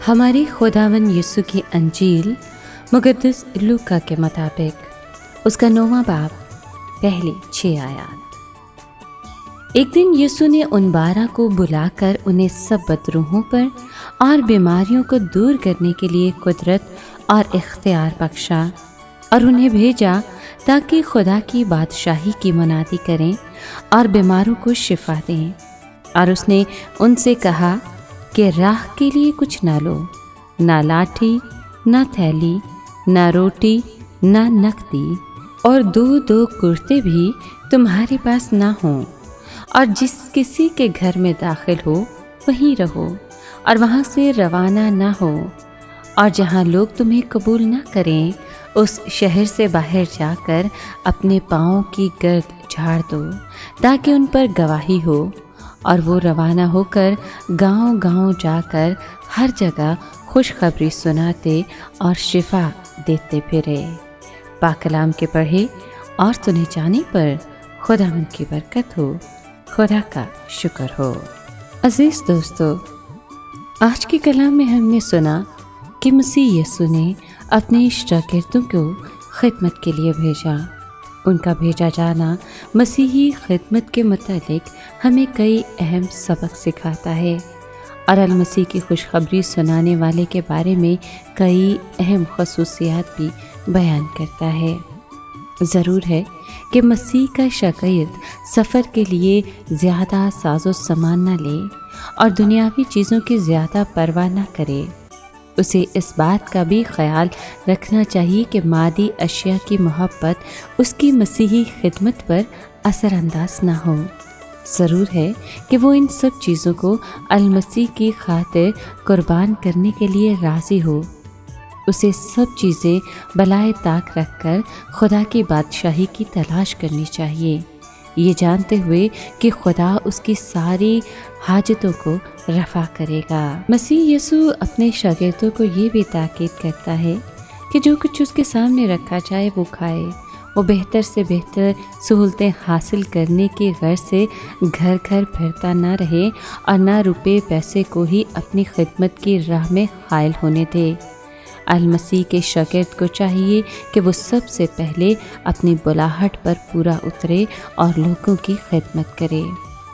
ہماری خداوند یسوع کی انجیل مقدس لوکا کے مطابق اس کا 9واں باب پہلی 6 آیات۔ ایک دن یسوع نے ان 12 کو بلا کر انہیں سب بدروحوں پر اور بیماریوں کو دور کرنے کے لیے قدرت اور اختیار بخشا اور انہیں بھیجا تاکہ خدا کی بادشاہی کی منادی کریں اور بیماروں کو شفا دیں۔ اور اس نے ان سے کہا کہ راہ کے لیے کچھ نہ لو، نہ لاٹھی، نہ تھیلی، نہ روٹی، نہ نقدی، اور 2 کرتے بھی تمہارے پاس نہ ہوں، اور جس کسی کے گھر میں داخل ہو وہیں رہو اور وہاں سے روانہ نہ ہو، اور جہاں لوگ تمہیں قبول نہ کریں اس شہر سے باہر جا کر اپنے پاؤں کی گرد جھاڑ دو تاکہ ان پر گواہی ہو۔ اور وہ روانہ ہو کر گاؤں گاؤں جا کر ہر جگہ خوشخبری سناتے اور شفا دیتے پھرے۔ پاک کلام کے پڑھے اور سنے جانے پر خداوند کی برکت ہو، خدا کا شکر ہو۔ عزیز دوستو، آج کے کلام میں ہم نے سنا کہ مسیح یسوع نے اپنے شاگردوں کو خدمت کے لیے بھیجا۔ ان کا بھیجا جانا مسیحی خدمت کے متعلق ہمیں کئی اہم سبق سکھاتا ہے اور المسیح کی خوشخبری سنانے والے کے بارے میں کئی اہم خصوصیات بھی بیان کرتا ہے۔ ضرور ہے کہ مسیح کا شاگرد سفر کے لیے زیادہ ساز و سامان نہ لے اور دنیاوی چیزوں کی زیادہ پرواہ نہ کرے۔ اسے اس بات کا بھی خیال رکھنا چاہیے کہ مادی اشیاء کی محبت اس کی مسیحی خدمت پر اثر انداز نہ ہو۔ ضرور ہے کہ وہ ان سب چیزوں کو المسیح کی خاطر قربان کرنے کے لیے راضی ہو۔ اسے سب چیزیں بالائے طاق رکھ کر خدا کی بادشاہی کی تلاش کرنی چاہیے، یہ جانتے ہوئے کہ خدا اس کی ساری حاجتوں کو رفع کرے گا۔ مسیح یسوع اپنے شاگردوں کو یہ بھی تاکید کرتا ہے کہ جو کچھ اس کے سامنے رکھا جائے وہ کھائے۔ وہ بہتر سے بہتر سہولتیں حاصل کرنے کی غرض سے گھر گھر پھرتا نہ رہے اور نہ روپے پیسے کو ہی اپنی خدمت کی راہ میں حائل ہونے دے۔ المسیح کے شاگرد کو چاہیے کہ وہ سب سے پہلے اپنی بلاہٹ پر پورا اترے اور لوگوں کی خدمت کرے۔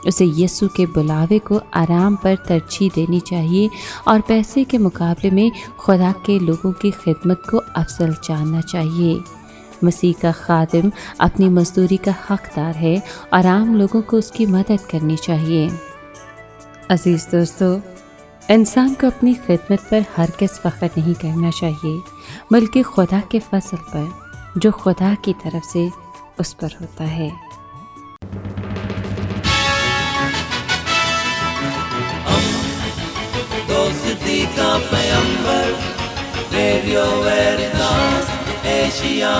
اسے یسوع کے بلاوے کو آرام پر ترجیح دینی چاہیے اور پیسے کے مقابلے میں خدا کے لوگوں کی خدمت کو افضل جاننا چاہیے۔ مسیح کا خادم اپنی مزدوری کا حقدار ہے اور عام لوگوں کو اس کی مدد کرنی چاہیے۔ عزیز دوستو، انسان کو اپنی خدمت پر ہرگز فخر نہیں کرنا چاہیے، بلکہ خدا کے فضل پر جو خدا کی طرف سے اس پر ہوتا ہے۔ دوستی کا پیغمبر، ریڈیو ویریتاس ایشیا۔